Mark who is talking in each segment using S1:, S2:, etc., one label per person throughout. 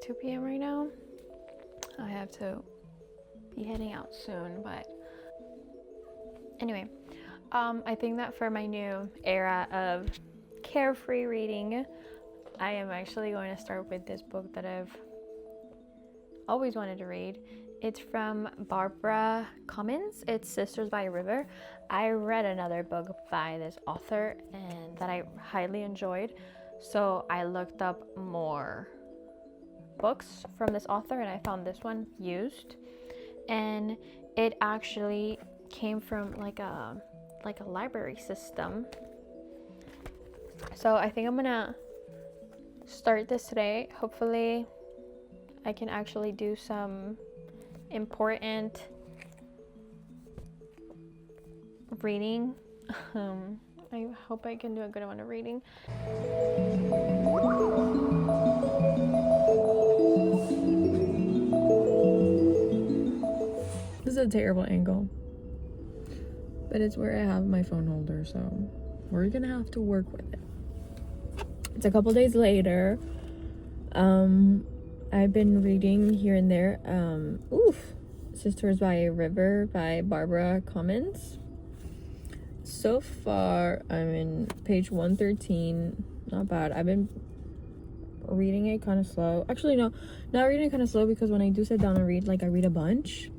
S1: 2 p.m. right now. I have to be heading out soon, but anyway, I think that for my new era of carefree reading, I am actually going to start with this book that I've always wanted to read. It's from Barbara Cummins. It's Sisters by a River. I read another book by this author and that I highly enjoyed, so I looked up more books from this author and I found this one used, and it actually came from like a library system. So I think I'm gonna start this today. Hopefully I can actually do some important reading. I hope I can do a good amount of reading. This is a terrible angle, but it's where I have my phone holder, so we're gonna have to work with it. It's a couple days later. I've been reading here and there. Sisters by a River by Barbara Cummins. So far, I'm in page 113. Not bad. I've been reading it kind of slow. Actually, no, not reading it kind of slow, because when I do sit down and read, like, I read a bunch.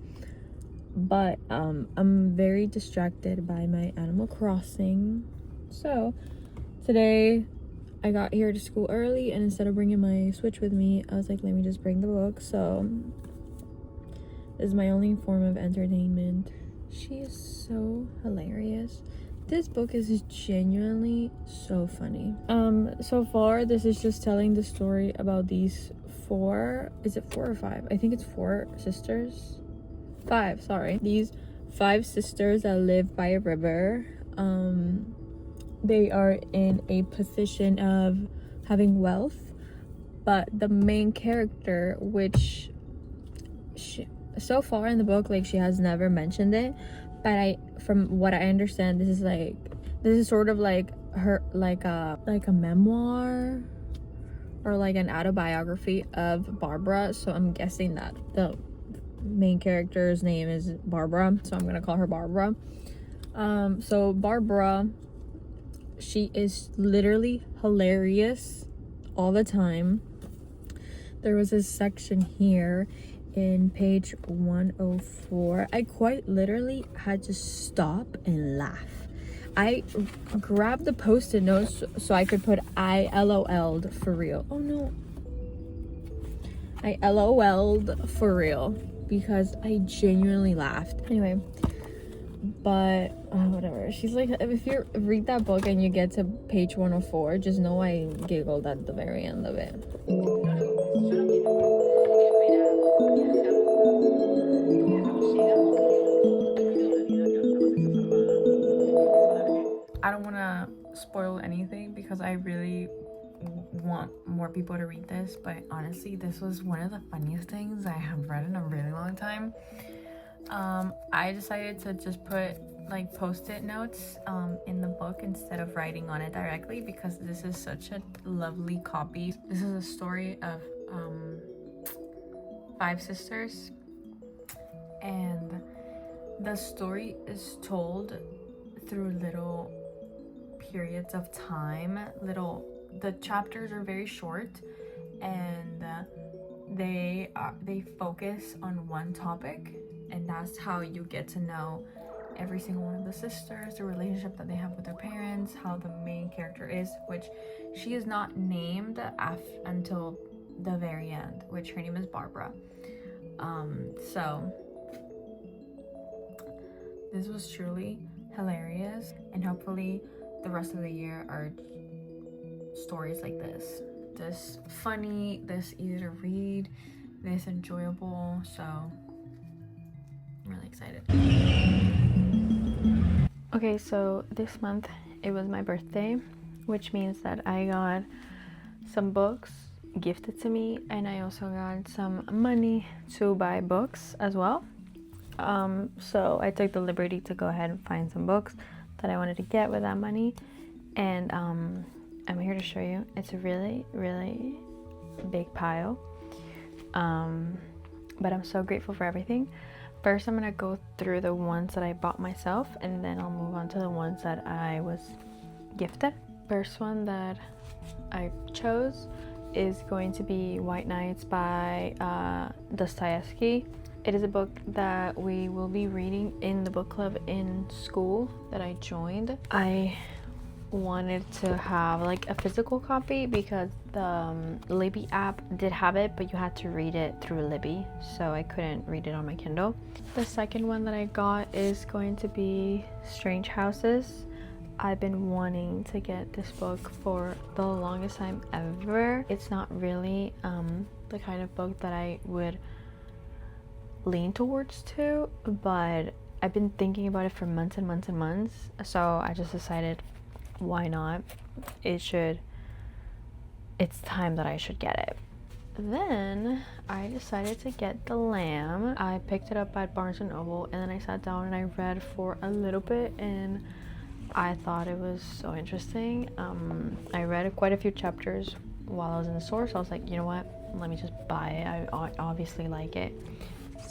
S1: But I'm very distracted by my Animal Crossing. So today I got here to school early, and instead of bringing my Switch with me, I was like, let me just bring the book. So this is my only form of entertainment. She is so hilarious. This book is genuinely so funny. So far, this is just telling the story about these four, is it 4 or 5? I think it's 4 sisters. 5, sorry. These 5 sisters that live by a river. They are in a position of having wealth, but the main character, which so far in the book, like, she has never mentioned it, but from what I understand, this is sort of like her, like a memoir or like an autobiography of Barbara. So I'm guessing that the main character's name is Barbara, so I'm gonna call her Barbara. So Barbara, she is literally hilarious all the time. There was a section here in page 104. I quite literally had to stop and laugh. I grabbed the post-it notes so I could put I LOL'd for real. Oh no. I LOL'd for real because I genuinely laughed. Anyway, but whatever. She's like, if you read that book and you get to page 104, just know I giggled at the very end of it. I don't want to spoil anything because I really want more people to read this, but honestly, this was one of the funniest things I have read in a really long time. I decided to just put like post-it notes in the book instead of writing on it directly, because this is such a lovely copy. This is a story of 5 sisters, and the story is told through little periods of time. The chapters are very short, and they focus on one topic, and that's how you get to know every single one of the sisters, the relationship that they have with their parents, how the main character is, which she is not named until the very end, which her name is Barbara. So this was truly hilarious, and hopefully the rest of the year are stories like this funny, this easy to read, this enjoyable. So I'm really excited. Okay, so this month it was my birthday, which means that I got some books gifted to me, and I also got some money to buy books as well. So I took the liberty to go ahead and find some books that I wanted to get with that money, and I'm here to show you. It's a really, really big pile.
S2: But I'm so grateful for everything. First, I'm gonna go through the ones that I bought myself, and then I'll move on to the ones that I was gifted. First one that I chose is going to be White Nights by Dostoevsky. It is a book that we will be reading in the book club in school that I joined. I wanted to have like a physical copy because the Libby app did have it, but you had to read it through Libby, so I couldn't read it on my Kindle. The second one that I got is going to be Strange Houses. I've been wanting to get this book for the longest time ever. It's not really the kind of book that I would lean towards to, but I've been thinking about it for months and months and months, so I just decided, why not? It's time that I should get it. Then I decided to get The Lamb. I picked it up at Barnes & Noble, and then I sat down and I read for a little bit, and I thought it was so interesting. I read quite a few chapters while I was in the store, so I was like, you know what, let me just buy it. I obviously like it.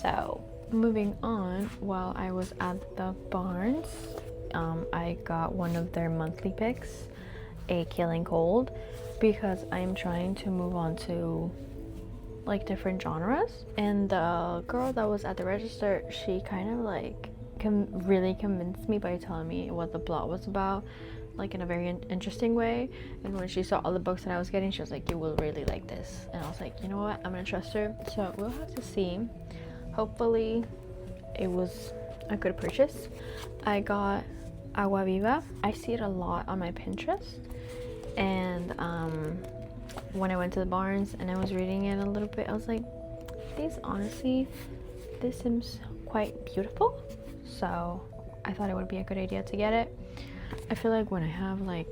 S2: So moving on, while I was at the Barnes, I got one of their monthly picks, A Killing Cold, because I'm trying to move on to like different genres. And the girl that was at the register, she kind of like really convinced me by telling me what the plot was about, like in a very interesting way. And when she saw all the books that I was getting, she was like, you will really like this. And I was like, you know what, I'm gonna trust her. So we'll have to see. Hopefully it was a good purchase. I got Agua Viva. I see it a lot on my Pinterest, and when I went to the Barnes and I was reading it a little bit, I was like, this seems quite beautiful, so I thought it would be a good idea to get it. I feel like when I have like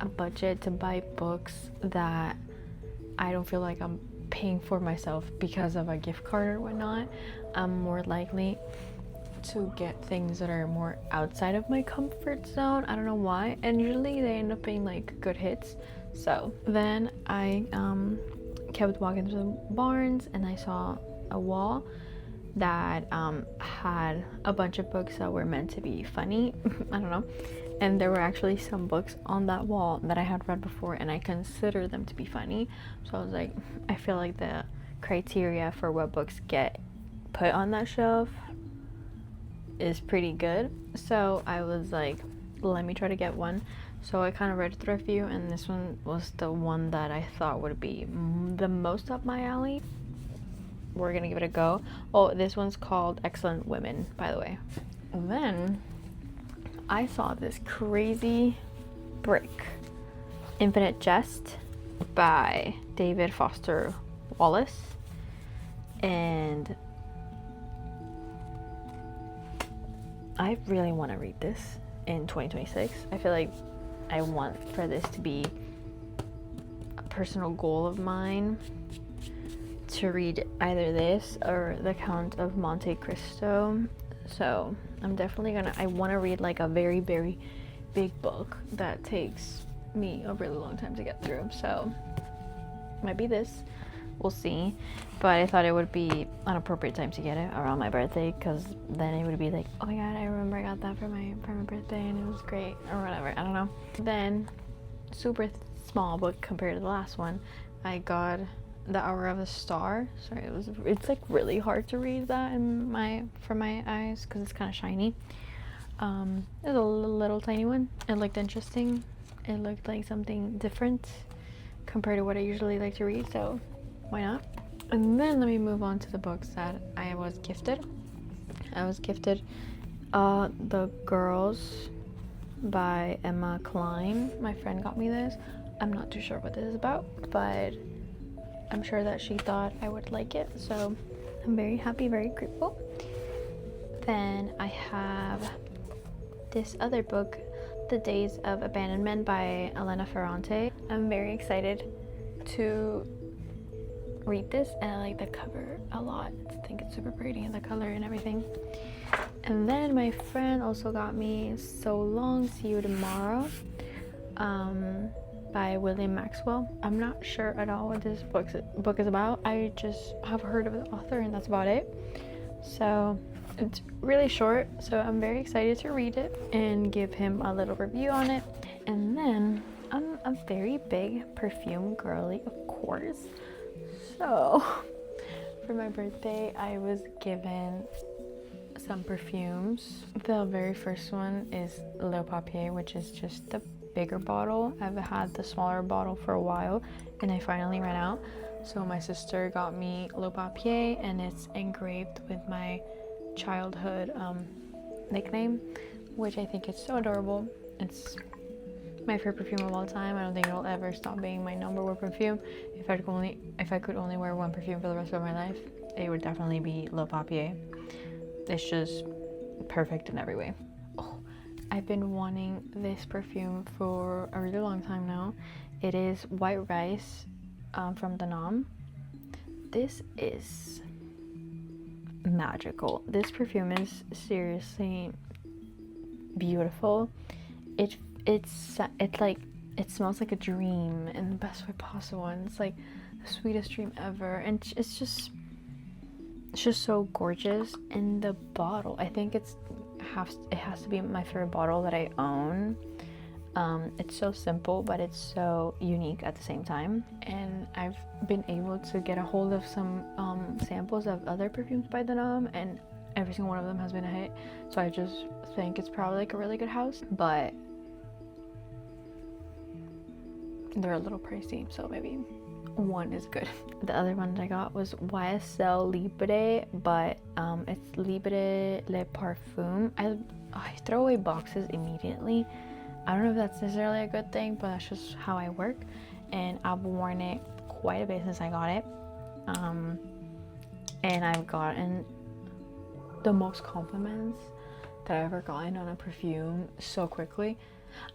S2: a budget to buy books that I don't feel like I'm paying for myself because of a gift card or whatnot, I'm more likely to get things that are more outside of my comfort zone. I don't know why, and usually they end up being like good hits. So then I kept walking through the Barnes, and I saw a wall that had a bunch of books that were meant to be funny. I don't know, and there were actually some books on that wall that I had read before and I consider them to be funny. So I was like, I feel like the criteria for what books get put on that shelf is pretty good. So I was like, let me try to get one. So I kind of read through a few, and this one was the one that I thought would be the most up my alley. We're gonna give it a go. Oh, this one's called Excellent Women, by the way. And then I saw this crazy brick, Infinite Jest by David Foster Wallace, and I really want to read this in 2026. I feel like I want for this to be a personal goal of mine, to read either this or The Count of Monte Cristo. So I'm definitely I want to read like a very, very big book that takes me a really long time to get through. So might be this, we'll see. But I thought it would be an appropriate time to get it around my birthday, because then it would be like, oh my god, I remember I got that for my birthday and it was great, or whatever. I don't know. Then, super small book compared to the last one, I got The Hour of a Star. Sorry, it's like really hard to read that for my eyes because it's kind of shiny. It's a little tiny one. It looked interesting. It looked like something different compared to what I usually like to read, so why not? And then let me move on to the books that I was gifted. I was gifted The Girls by Emma Cline. My friend got me this. I'm not too sure what this is about, but I'm sure that she thought I would like it, so I'm very happy, very grateful. Then I have this other book, The Days of Abandonment by Elena Ferrante. I'm very excited to read this, and I like the cover a lot. I think it's super pretty, and the color and everything. And then my friend also got me So Long, See You Tomorrow. by William Maxwell. I'm not sure at all what this book is about. I just have heard of the author and that's about it. So it's really short, so I'm very excited to read it and give him a little review on it. And then I'm a very big perfume girly, of course. So for my birthday, I was given some perfumes. The very first one is Le Papier, which is just the bigger bottle. I've had the smaller bottle for a while and I finally ran out. So my sister got me Le Papier and it's engraved with my childhood nickname, which I think is so adorable. It's my favorite perfume of all time. I don't think it'll ever stop being my number one perfume. If I could only wear one perfume for the rest of my life, it would definitely be Le Papier. It's just perfect in every way. Oh, I've been wanting this perfume for a really long time now. It is White Rice from Danam. This is magical. This perfume is seriously beautiful. It smells like a dream in the best way possible, and it's like the sweetest dream ever, and it's just so gorgeous. And the bottle, I think it has to be my favorite bottle that I own. It's so simple, but it's so unique at the same time. And I've been able to get a hold of some samples of other perfumes by Danam, and every single one of them has been a hit. So I just think it's probably like a really good house, but they're a little pricey, so maybe one is good. The other one that I got was YSL Libre, but it's Libre Le Parfum. I throw away boxes immediately. I don't know if that's necessarily a good thing, but that's just how I work, and I've worn it quite a bit since I got it. And I've gotten the most compliments that I've ever gotten on a perfume so quickly.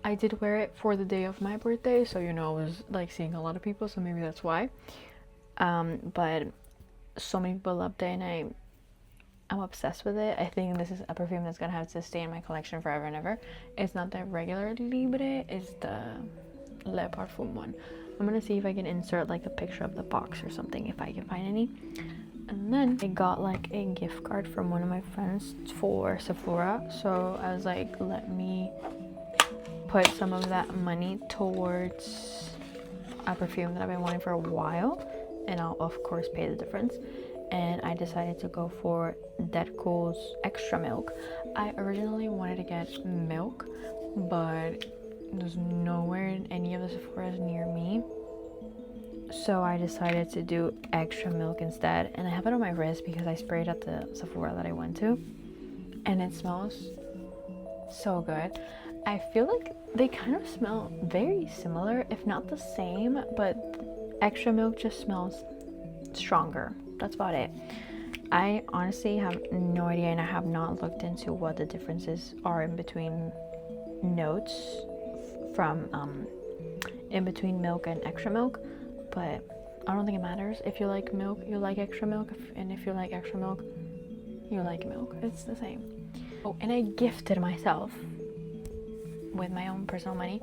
S2: I did wear it for the day of my birthday, so I was like seeing a lot of people, so maybe that's why. But so many people loved it, and I'm obsessed with it. I think this is a perfume that's gonna have to stay in my collection forever and ever. It's not the regular Libre, it's the Le Parfum one. I'm gonna see if I can insert like a picture of the box or something if I can find any. And then I got like a gift card from one of my friends for Sephora, so I was like, let me put some of that money towards a perfume that I've been wanting for a while, and I'll of course pay the difference. And I decided to go for Dead Cool's Extra Milk. I originally wanted to get milk, but there's nowhere in any of the Sephora's near me, so I decided to do Extra Milk instead. And I have it on my wrist because I sprayed at the Sephora that I went to, and it smells so good. I feel like they kind of smell very similar, if not the same, but Extra Milk just smells stronger. That's about it. I honestly have no idea, and I have not looked into what the differences are in between notes from in between milk and Extra Milk, but I don't think it matters. If you like milk, you like Extra Milk, and if you like Extra Milk, you like milk. It's the same. Oh, and I gifted myself, with my own personal money,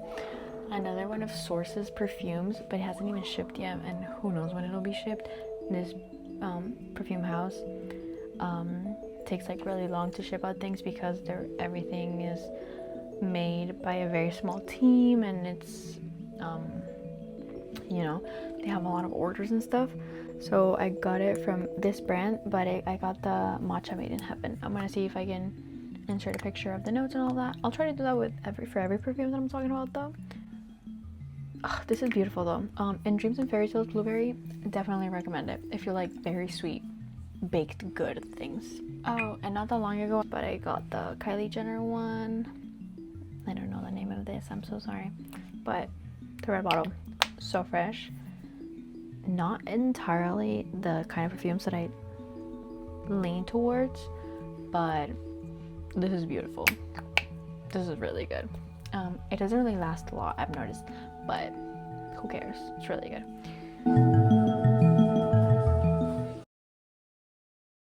S2: another one of Source's perfumes, but it hasn't even shipped yet, and who knows when it'll be shipped. This perfume house takes like really long to ship out things because everything is made by a very small team, and it's they have a lot of orders and stuff. So I got it from this brand, but I got the Matcha Made in Heaven. I'm gonna see if I can insert a picture of the notes and all that. I'll try to do that with every perfume that I'm talking about though. Oh, this is beautiful though. In Dreams and Fairy Tales Blueberry, definitely recommend it if you like very sweet baked good things. Oh, and not that long ago, but I got the Kylie Jenner one. I don't know the name of this, I'm so sorry, but the red bottle, so fresh. Not entirely the kind of perfumes that I lean towards, but this is beautiful. This is really good. It doesn't really last a lot, I've noticed, but who cares? It's really good.